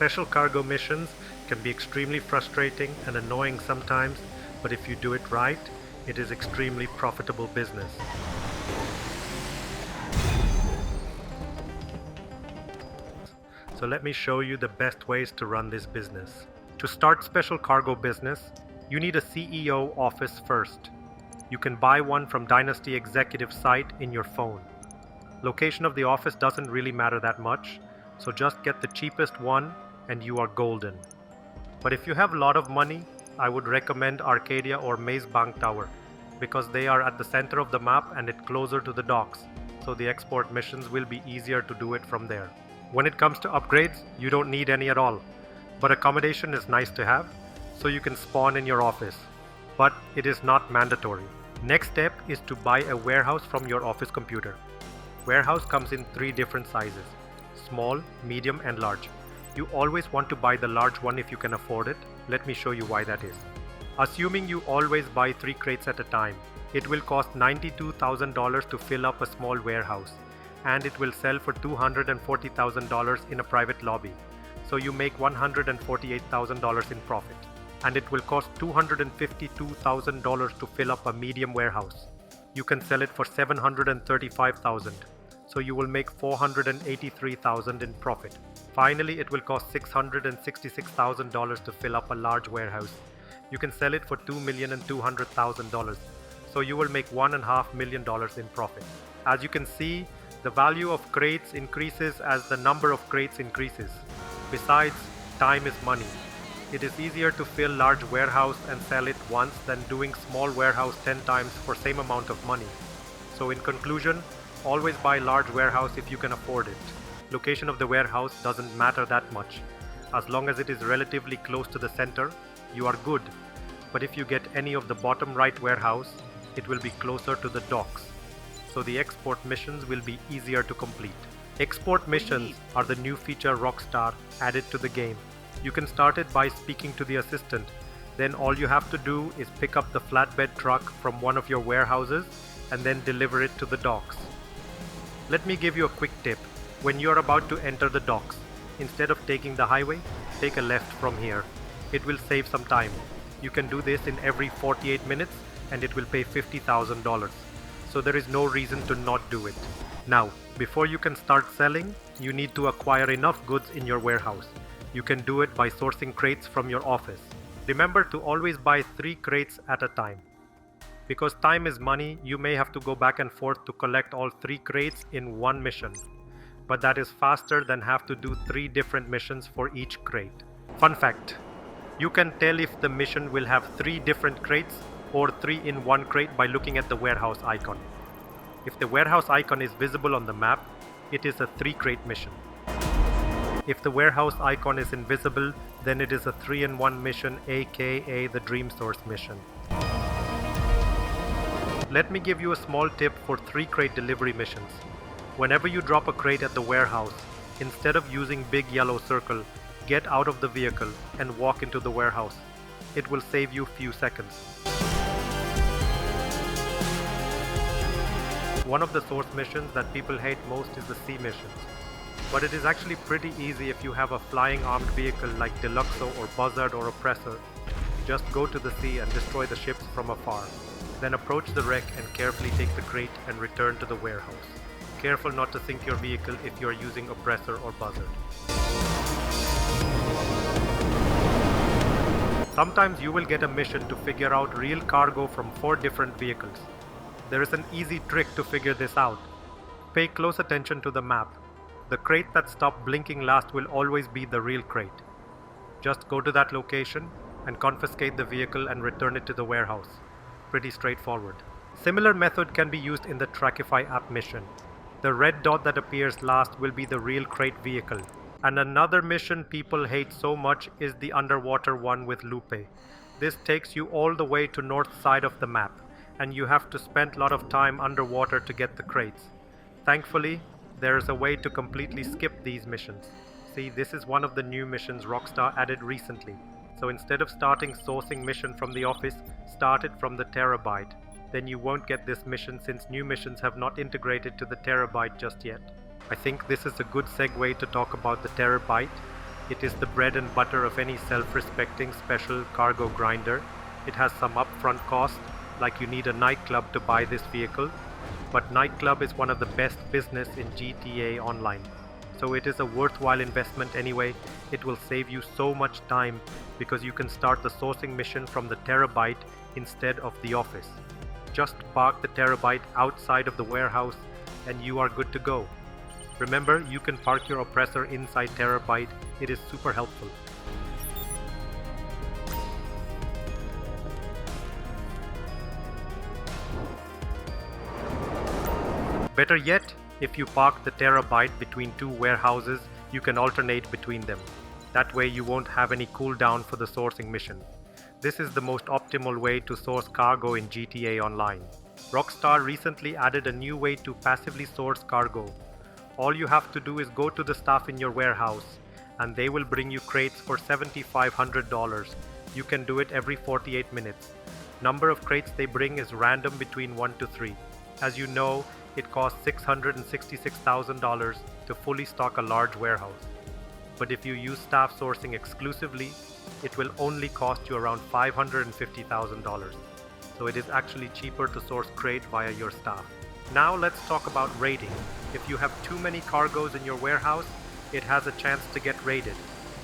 Special cargo missions can be extremely frustrating and annoying sometimes, but if you do it right, it is extremely profitable business. So let me show you the best ways to run this business. To start special cargo business, you need a CEO office first. You can buy one from Dynasty Executive site in your phone. Location of the office doesn't really matter that much, so just get the cheapest one and you are golden. But if you have a lot of money, I would recommend Arcadia or Maze Bank Tower because they are at the center of the map and it closer to the docks, so the export missions will be easier to do it from there. When it comes to upgrades, you don't need any at all, but accommodation is nice to have, so you can spawn in your office, but it is not mandatory. Next step is to buy a warehouse from your office computer. Warehouse comes in 3 different sizes: small, medium and large. You always want to buy the large one if you can afford it. Let me show you why that is. Assuming you always buy 3 crates at a time, it will cost $92,000 to fill up a small warehouse, and it will sell for $240,000 in a private lobby. So you make $148,000 in profit. And it will cost $252,000 to fill up a medium warehouse. You can sell it for $735,000. So you will make $483,000 in profit. Finally, it will cost $666,000 to fill up a large warehouse. You can sell it for $2,200,000. So you will make $1.5 million in profit. As you can see, the value of crates increases as the number of crates increases. Besides, time is money. It is easier to fill large warehouse and sell it once than doing small warehouse 10 times for same amount of money. So in conclusion, always buy large warehouse if you can afford it. Location of the warehouse doesn't matter that much. As long as it is relatively close to the center, you are good. But if you get any of the bottom right warehouse, it will be closer to the docks. So the export missions will be easier to complete. Export missions are the new feature Rockstar added to the game. You can start it by speaking to the assistant. Then all you have to do is pick up the flatbed truck from one of your warehouses and then deliver it to the docks. Let me give you a quick tip. When you are about to enter the docks, instead of taking the highway, take a left from here. It will save some time. You can do this in every 48 minutes and it will pay $50,000. So there is no reason to not do it. Now, before you can start selling, you need to acquire enough goods in your warehouse. You can do it by sourcing crates from your office. Remember to always buy 3 crates at a time. Because time is money, you may have to go back and forth to collect all 3 crates in one mission. But that is faster than have to do 3 different missions for each crate. Fun fact, you can tell if the mission will have 3 different crates or 3 in one crate by looking at the warehouse icon. If the warehouse icon is visible on the map, it is a 3 crate mission. If the warehouse icon is invisible, then it is a 3-in-1 mission, aka the Dream Source mission. Let me give you a small tip for 3 crate delivery missions. Whenever you drop a crate at the warehouse, instead of using big yellow circle, get out of the vehicle and walk into the warehouse. It will save you few seconds. One of the source missions that people hate most is the sea missions. But it is actually pretty easy if you have a flying armed vehicle like Deluxo or Buzzard or Oppressor. Just go to the sea and destroy the ships from afar. Then approach the wreck and carefully take the crate and return to the warehouse. Careful not to sink your vehicle if you are using Oppressor or Buzzard. Sometimes you will get a mission to figure out real cargo from 4 different vehicles. There is an easy trick to figure this out. Pay close attention to the map. The crate that stopped blinking last will always be the real crate. Just go to that location and confiscate the vehicle and return it to the warehouse. Pretty straightforward. Similar method can be used in the Trackify app mission. The red dot that appears last will be the real crate vehicle. And another mission people hate so much is the underwater one with Lupe. This takes you all the way to north side of the map, and you have to spend a lot of time underwater to get the crates. Thankfully, there is a way to completely skip these missions. See, this is one of the new missions Rockstar added recently. So instead of starting sourcing mission from the office, start it from the Terrorbyte. Then you won't get this mission since new missions have not integrated to the Terrorbyte just yet. I think this is a good segue to talk about the Terrorbyte. It is the bread and butter of any self-respecting special cargo grinder. It has some upfront cost, like you need a nightclub to buy this vehicle, but nightclub is one of the best business in GTA Online. So it is a worthwhile investment anyway. It will save you so much time because you can start the sourcing mission from the Terrorbyte instead of the office. Just park the Terrorbyte outside of the warehouse and you are good to go. Remember, you can park your oppressor inside Terrorbyte. It is super helpful. Better yet, if you park the Terrorbyte between two warehouses, you can alternate between them. That way you won't have any cooldown for the sourcing mission. This is the most optimal way to source cargo in GTA Online. Rockstar recently added a new way to passively source cargo. All you have to do is go to the staff in your warehouse and they will bring you crates for $7,500. You can do it every 48 minutes. Number of crates they bring is random between 1 to 3. As you know, it costs $666,000 to fully stock a large warehouse. But if you use staff sourcing exclusively, it will only cost you around $550,000. So it is actually cheaper to source crate via your staff. Now let's talk about raiding. If you have too many cargoes in your warehouse, it has a chance to get raided.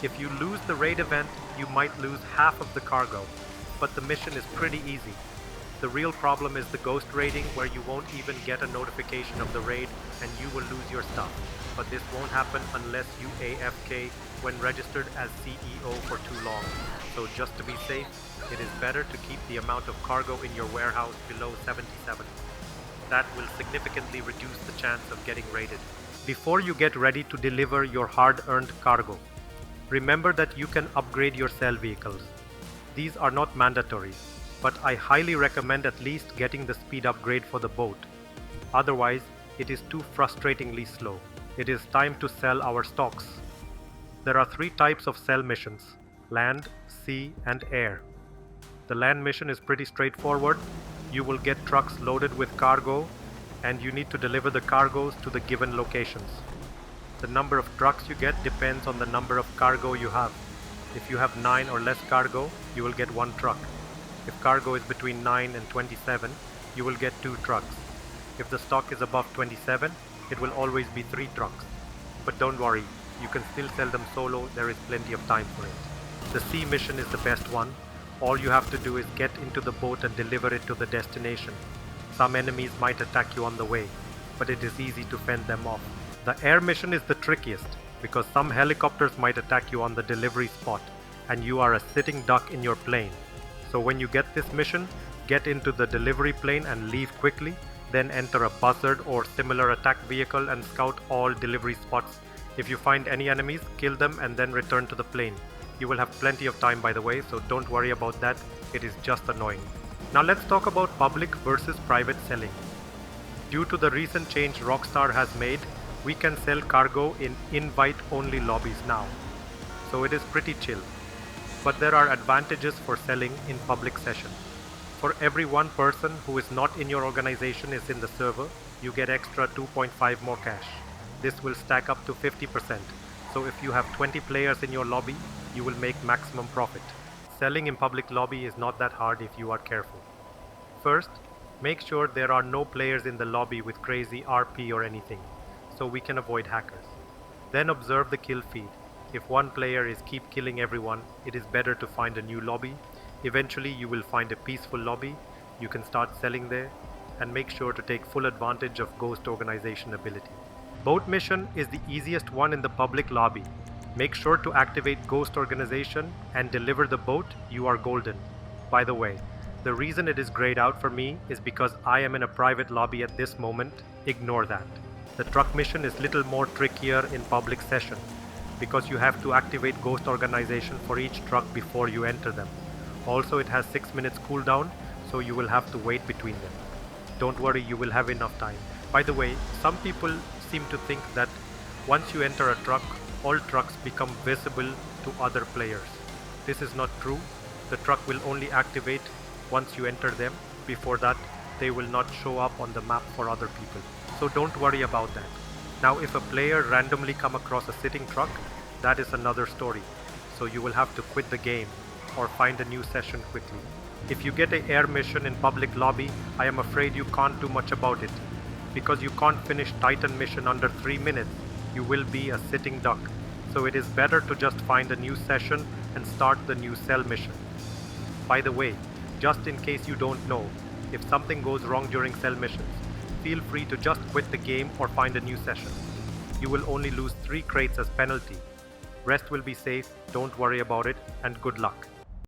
If you lose the raid event, you might lose half of the cargo, but the mission is pretty easy. The real problem is the ghost raiding, where you won't even get a notification of the raid and you will lose your stuff. But this won't happen unless you AFK when registered as CEO for too long. So just to be safe, it is better to keep the amount of cargo in your warehouse below 77. That will significantly reduce the chance of getting raided. Before you get ready to deliver your hard-earned cargo, remember that you can upgrade your cell vehicles. These are not mandatory, but I highly recommend at least getting the speed upgrade for the boat. Otherwise, it is too frustratingly slow. It is time to sell our stocks. There are 3 types of sell missions: land, sea, and air. The land mission is pretty straightforward. You will get trucks loaded with cargo, and you need to deliver the cargoes to the given locations. The number of trucks you get depends on the number of cargo you have. If you have 9 or less cargo, you will get 1 truck. If cargo is between 9 and 27, you will get 2 trucks. If the stock is above 27, it will always be 3 trucks. But don't worry, you can still sell them solo, there is plenty of time for it. The sea mission is the best one. All you have to do is get into the boat and deliver it to the destination. Some enemies might attack you on the way, but it is easy to fend them off. The air mission is the trickiest, because some helicopters might attack you on the delivery spot, and you are a sitting duck in your plane. So when you get this mission, get into the delivery plane and leave quickly, then enter a buzzard or similar attack vehicle and scout all delivery spots. If you find any enemies, kill them and then return to the plane. You will have plenty of time, by the way, so don't worry about that. It is just annoying. Now let's talk about public versus private selling. Due to the recent change Rockstar has made, we can sell cargo in invite-only lobbies now. So it is pretty chill. But there are advantages for selling in public session. For every 1 person who is not in your organization is in the server, you get extra 2.5 more cash. This will stack up to 50%. So if you have 20 players in your lobby, you will make maximum profit. Selling in public lobby is not that hard if you are careful. First, make sure there are no players in the lobby with crazy RP or anything, so we can avoid hackers. Then observe the kill feed. If one player is keep killing everyone, it is better to find a new lobby. Eventually you will find a peaceful lobby, you can start selling there, and make sure to take full advantage of Ghost Organization ability. Boat mission is the easiest one in the public lobby. Make sure to activate Ghost Organization and deliver the boat, you are golden. By the way, the reason it is grayed out for me is because I am in a private lobby at this moment. Ignore that. The truck mission is little more trickier in public session, because you have to activate Ghost Organization for each truck before you enter them. Also, it has 6 minutes cooldown, so you will have to wait between them. Don't worry, you will have enough time. By the way, some people seem to think that once you enter a truck, all trucks become visible to other players. This is not true. The truck will only activate once you enter them. Before that, they will not show up on the map for other people. So don't worry about that. Now, if a player randomly come across a sitting truck, that is another story, so you will have to quit the game or find a new session quickly. If you get an air mission in public lobby, I am afraid you can't do much about it. Because you can't finish Titan mission under 3 minutes, you will be a sitting duck. So it is better to just find a new session and start the new cell mission. By the way, just in case you don't know, if something goes wrong during cell missions, feel free to just quit the game or find a new session. You will only lose 3 crates as penalty. Rest will be safe, don't worry about it, and good luck.